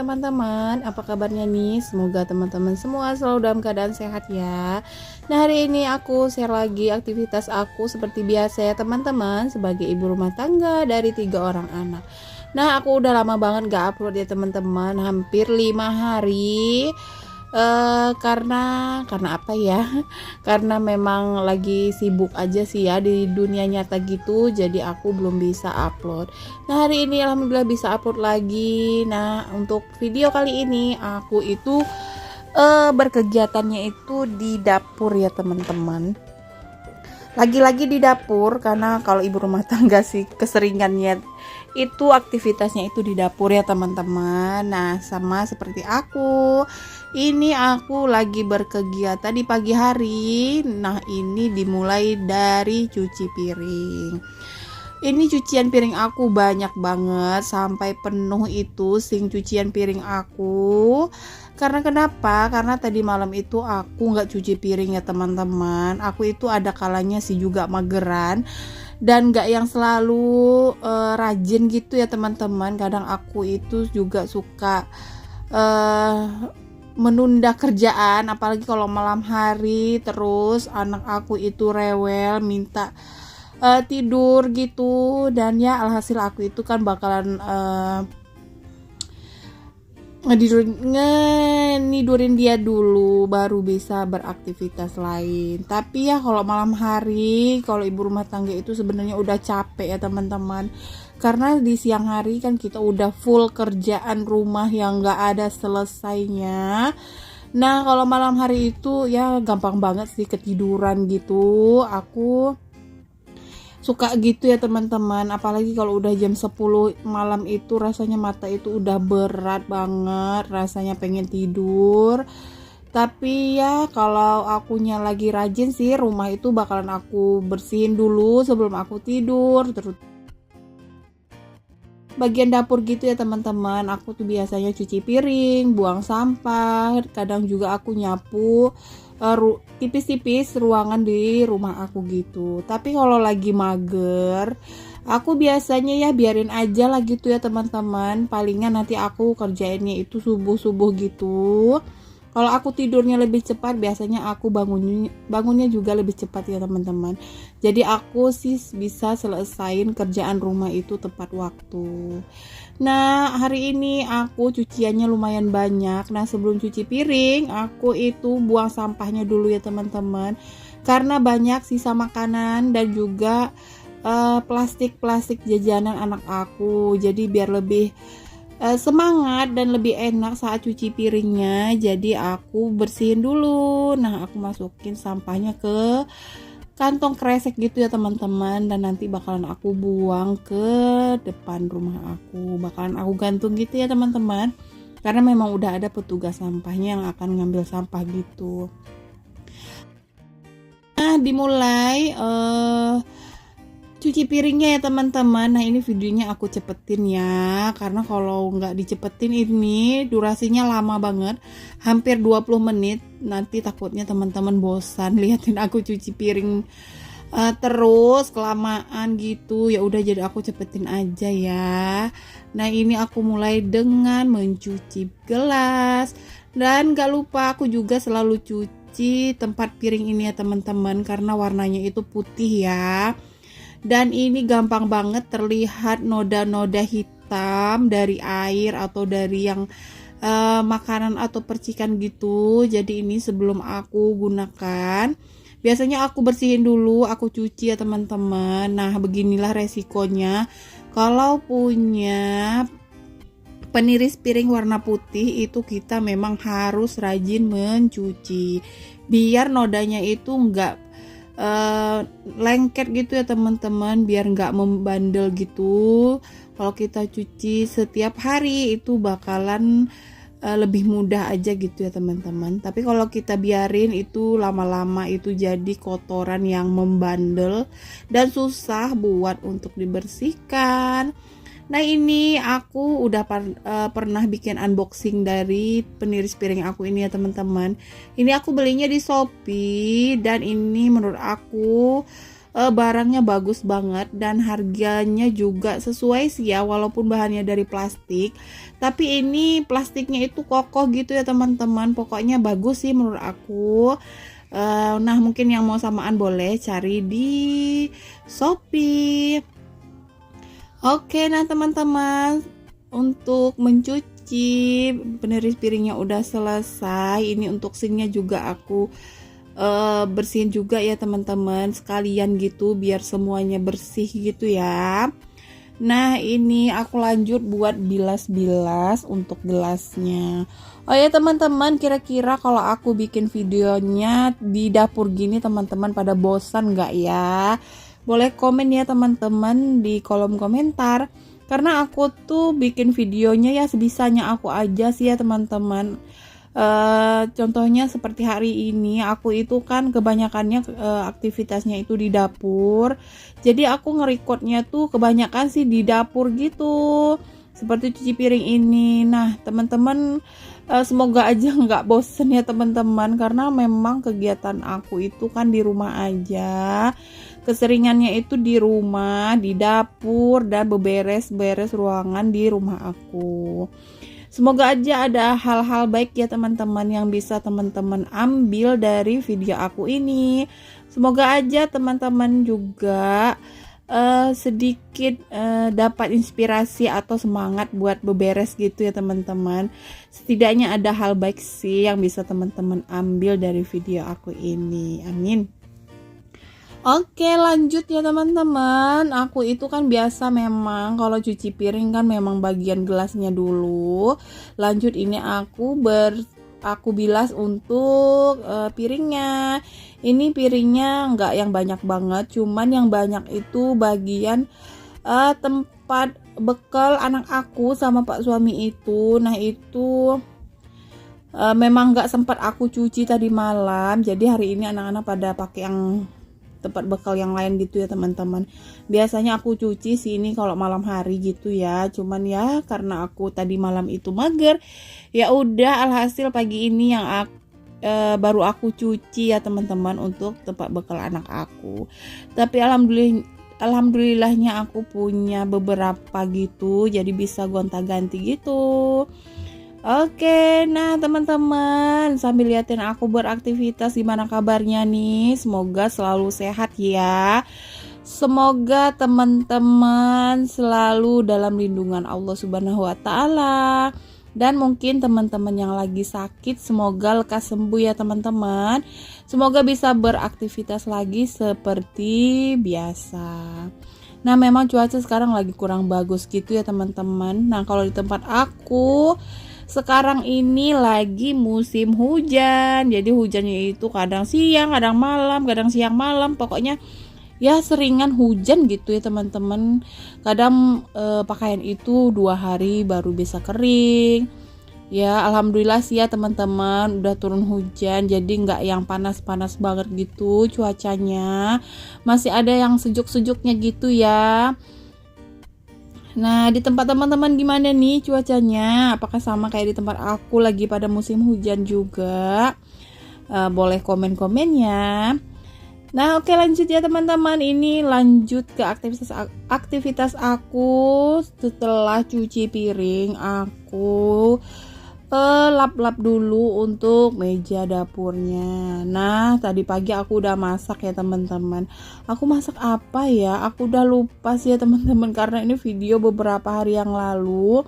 teman-teman, apa kabarnya nih? Semoga teman-teman semua selalu dalam keadaan sehat ya. Nah, hari ini aku share lagi aktivitas aku seperti biasa ya teman-teman, sebagai ibu rumah tangga dari 3 orang anak. Nah, aku udah lama banget gak upload ya teman-teman, hampir 5 hari. Karena apa ya? Karena memang lagi sibuk aja sih ya di dunia nyata gitu, jadi aku belum bisa upload. Nah, hari ini alhamdulillah bisa upload lagi. Nah, untuk video kali ini aku itu berkegiatannya itu di dapur ya teman-teman. Lagi-lagi di dapur, karena kalau ibu rumah tangga sih keseringannya itu aktivitasnya itu di dapur ya teman-teman. Nah, sama seperti aku, ini aku lagi berkegiatan di pagi hari. Nah, ini dimulai dari cuci piring. Ini cucian piring aku banyak banget, sampai penuh itu sink cucian piring aku. Karena kenapa? Karena tadi malam itu aku nggak cuci piring ya teman-teman. Aku itu ada kalanya sih juga mageran dan nggak yang selalu rajin gitu ya teman-teman. Kadang aku itu juga suka menunda kerjaan, apalagi kalau malam hari. Terus anak aku itu rewel minta tidur gitu, dan ya alhasil aku itu kan bakalan ngenidurin dia dulu baru bisa beraktivitas lain. Tapi ya kalau malam hari, kalau ibu rumah tangga itu sebenarnya udah capek ya teman-teman, karena di siang hari kan kita udah full kerjaan rumah yang gak ada selesainya. Nah, kalau malam hari itu ya gampang banget sih ketiduran gitu. Aku suka gitu ya teman-teman, apalagi kalau udah jam 10 malam itu rasanya mata itu udah berat banget, rasanya pengen tidur. Tapi ya kalau akunya lagi rajin sih, rumah itu bakalan aku bersihin dulu sebelum aku tidur. Terus bagian dapur gitu ya teman-teman, aku tuh biasanya cuci piring, buang sampah, kadang juga aku nyapu tipis-tipis ruangan di rumah aku gitu. Tapi kalau lagi mager, aku biasanya ya biarin aja lah gitu ya teman-teman. Palingan nanti aku kerjainnya itu subuh-subuh gitu. Kalau aku tidurnya lebih cepat, biasanya aku bangunnya juga lebih cepat ya teman-teman. Jadi aku sih bisa selesain kerjaan rumah itu tepat waktu. Nah, hari ini aku cuciannya lumayan banyak. Nah, sebelum cuci piring, aku itu buang sampahnya dulu ya teman-teman. Karena banyak sisa makanan dan juga plastik-plastik jajanan anak aku. Jadi biar lebih semangat dan lebih enak saat cuci piringnya, jadi aku bersihin dulu. Nah, aku masukin sampahnya ke kantong kresek gitu ya teman-teman, dan nanti bakalan aku buang ke depan rumah aku, bakalan aku gantung gitu ya teman-teman, karena memang udah ada petugas sampahnya yang akan ngambil sampah gitu. Nah, dimulai cuci piringnya ya teman-teman. Nah, ini videonya aku cepetin ya, karena kalau nggak dicepetin ini durasinya lama banget, hampir 20 menit. Nanti takutnya teman-teman bosan liatin aku cuci piring terus kelamaan gitu. Ya udah, jadi aku cepetin aja ya. Nah, ini aku mulai dengan mencuci gelas, dan gak lupa aku juga selalu cuci tempat piring ini ya teman-teman, karena warnanya itu putih ya. Dan ini gampang banget terlihat noda-noda hitam dari air atau dari yang makanan atau percikan gitu. Jadi ini sebelum aku gunakan, biasanya aku bersihin dulu, aku cuci ya teman-teman. Nah, beginilah resikonya kalau punya peniris piring warna putih itu, kita memang harus rajin mencuci biar nodanya itu enggak lengket gitu ya teman-teman, biar nggak membandel gitu. Kalau kita cuci setiap hari itu bakalan lebih mudah aja gitu ya teman-teman. Tapi kalau kita biarin itu lama-lama itu jadi kotoran yang membandel dan susah buat untuk dibersihkan. Nah, ini aku udah pernah bikin unboxing dari peniris piring aku ini ya teman-teman. Ini aku belinya di Shopee, dan ini menurut aku barangnya bagus banget dan harganya juga sesuai sih ya, walaupun bahannya dari plastik, tapi ini plastiknya itu kokoh gitu ya teman-teman. Pokoknya bagus sih menurut aku. Nah mungkin yang mau samaan boleh cari di Shopee. Oke, nah teman-teman, untuk mencuci peniris piringnya udah selesai. Ini untuk sinknya juga aku bersihin juga ya teman-teman, sekalian gitu biar semuanya bersih gitu ya. Nah ini aku lanjut buat bilas-bilas untuk gelasnya. Oh ya teman-teman, kira-kira kalau aku bikin videonya di dapur gini teman-teman pada bosan nggak ya? Boleh komen ya teman-teman di kolom komentar. Karena aku tuh bikin videonya ya sebisanya aku aja sih ya teman-teman. Contohnya seperti hari ini aku itu kan kebanyakannya aktivitasnya itu di dapur, jadi aku ngerekodnya tuh kebanyakan sih di dapur gitu, seperti cuci piring ini. Nah teman-teman, semoga aja nggak bosen ya teman-teman, karena memang kegiatan aku itu kan di rumah aja, keseringannya itu di rumah, di dapur, dan beberes-beres ruangan di rumah aku. Semoga aja ada hal-hal baik ya teman-teman yang bisa teman-teman ambil dari video aku ini. Semoga aja teman-teman juga sedikit dapat inspirasi atau semangat buat beberes gitu ya teman-teman. Setidaknya ada hal baik sih yang bisa teman-teman ambil dari video aku ini. Amin. Oke, lanjut ya teman-teman. Aku itu kan biasa memang kalau cuci piring kan memang bagian gelasnya dulu. Lanjut ini aku bilas untuk piringnya. Ini piringnya nggak yang banyak banget, cuman yang banyak itu bagian tempat bekal anak aku sama pak suami itu. Nah itu memang nggak sempat aku cuci tadi malam, jadi hari ini anak-anak pada pakai yang tempat bekal yang lain gitu ya teman-teman. Biasanya aku cuci sih ini kalau malam hari gitu ya, cuman ya karena aku tadi malam itu mager, ya udah alhasil pagi ini yang baru aku cuci ya teman-teman untuk tempat bekal anak aku. Tapi alhamdulillahnya aku punya beberapa gitu, jadi bisa gonta-ganti gitu. Oke, nah teman-teman, sambil liatin aku beraktivitas, gimana kabarnya nih? Semoga selalu sehat ya. Semoga teman-teman selalu dalam lindungan Allah Subhanahu wa taala. Dan mungkin teman-teman yang lagi sakit, semoga lekas sembuh ya teman-teman. Semoga bisa beraktivitas lagi seperti biasa. Nah memang cuaca sekarang lagi kurang bagus gitu ya teman-teman. Nah kalau di tempat aku sekarang ini lagi musim hujan, jadi hujannya itu kadang siang, kadang malam, kadang siang malam, pokoknya ya seringan hujan gitu ya teman-teman. Kadang pakaian itu 2 hari baru bisa kering. Ya alhamdulillah sih ya teman-teman, udah turun hujan, jadi nggak yang panas-panas banget gitu cuacanya, masih ada yang sejuk-sejuknya gitu ya. Nah, di tempat teman-teman gimana nih cuacanya? Apakah sama kayak di tempat aku lagi pada musim hujan juga? Boleh komen-komennya. Nah, oke lanjut ya teman-teman. Ini lanjut ke aktivitas aku setelah cuci piring. Aku lap-lap dulu untuk meja dapurnya. Nah tadi pagi aku udah masak ya teman-teman. Aku masak apa ya, aku udah lupa sih ya teman-teman, karena ini video beberapa hari yang lalu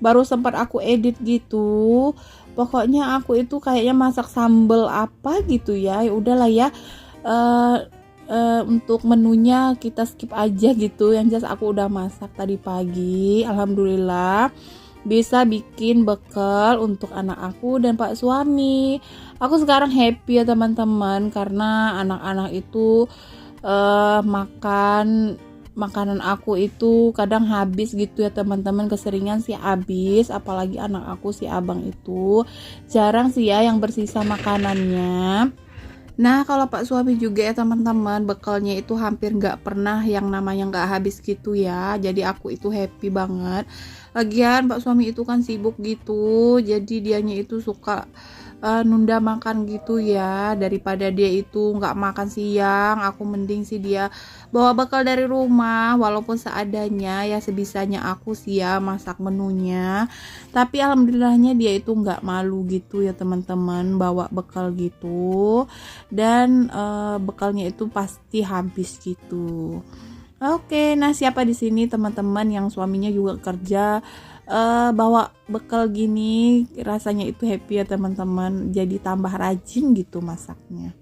baru sempat aku edit gitu. Pokoknya aku itu kayaknya masak sambal apa gitu ya. Ya udahlah ya, untuk menunya kita skip aja gitu. Yang jelas aku udah masak tadi pagi, alhamdulillah bisa bikin bekal untuk anak aku dan pak suami. Aku sekarang happy ya teman-teman, karena anak-anak itu makan makanan aku itu kadang habis gitu ya teman-teman, keseringan sih habis, apalagi anak aku si abang itu jarang sih ya yang bersisa makanannya. Nah kalau pak suami juga ya teman-teman, bekalnya itu hampir nggak pernah yang namanya nggak habis gitu ya, jadi aku itu happy banget. Lagian pak suami itu kan sibuk gitu, jadi dianya itu suka nunda makan gitu ya, daripada dia itu nggak makan siang. Aku mending sih dia bawa bekal dari rumah, walaupun seadanya ya, sebisanya aku sih ya masak menunya. Tapi alhamdulillahnya dia itu nggak malu gitu ya teman-teman, bawa bekal gitu, dan bekalnya itu pasti habis gitu. Oke, nah siapa di sini teman-teman yang suaminya juga kerja, bawa bekal gini, rasanya itu happy ya teman-teman, jadi tambah rajin gitu masaknya.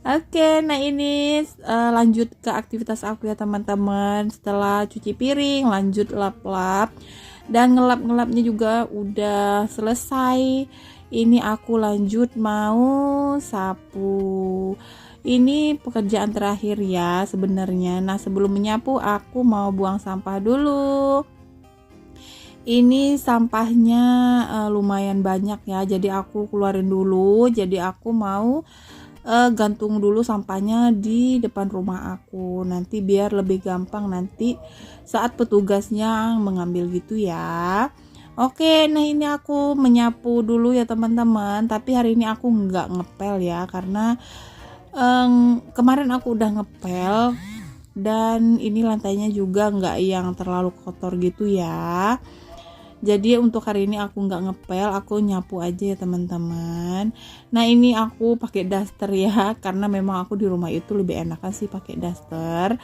Oke, nah ini lanjut ke aktivitas aku ya teman-teman. Setelah cuci piring, lanjut lap-lap, dan ngelap-ngelapnya juga udah selesai. Ini aku lanjut mau sapu. Ini pekerjaan terakhir ya sebenarnya. Nah, sebelum menyapu aku mau buang sampah dulu. Ini sampahnya lumayan banyak ya, jadi aku keluarin dulu. Jadi aku mau gantung dulu sampahnya di depan rumah aku, nanti biar lebih gampang nanti saat petugasnya mengambil gitu ya. Oke, nah ini aku menyapu dulu ya teman-teman, tapi hari ini aku nggak ngepel ya, karena kemarin aku udah ngepel, dan ini lantainya juga nggak yang terlalu kotor gitu ya. Jadi untuk hari ini aku nggak ngepel, aku nyapu aja ya teman-teman. Nah ini aku pakai daster ya, karena memang aku di rumah itu lebih enakan sih pakai daster.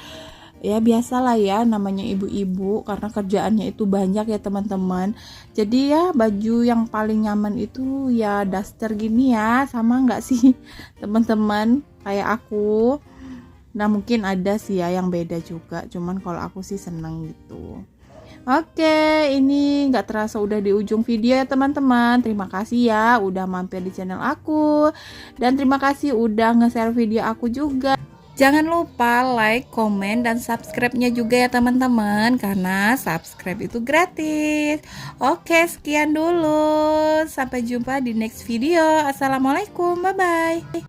Ya biasalah ya, namanya ibu-ibu, karena kerjaannya itu banyak ya teman-teman. Jadi ya baju yang paling nyaman itu ya daster gini ya, sama nggak sih teman-teman kayak aku? Nah mungkin ada sih ya yang beda juga, cuman kalau aku sih seneng gitu. Oke, ini nggak terasa udah di ujung video ya teman-teman. Terima kasih ya udah mampir di channel aku, dan terima kasih udah nge-share video aku juga. Jangan lupa like, komen, dan subscribe-nya juga ya teman-teman, karena subscribe itu gratis. Oke, sekian dulu. Sampai jumpa di next video. Assalamualaikum, bye-bye.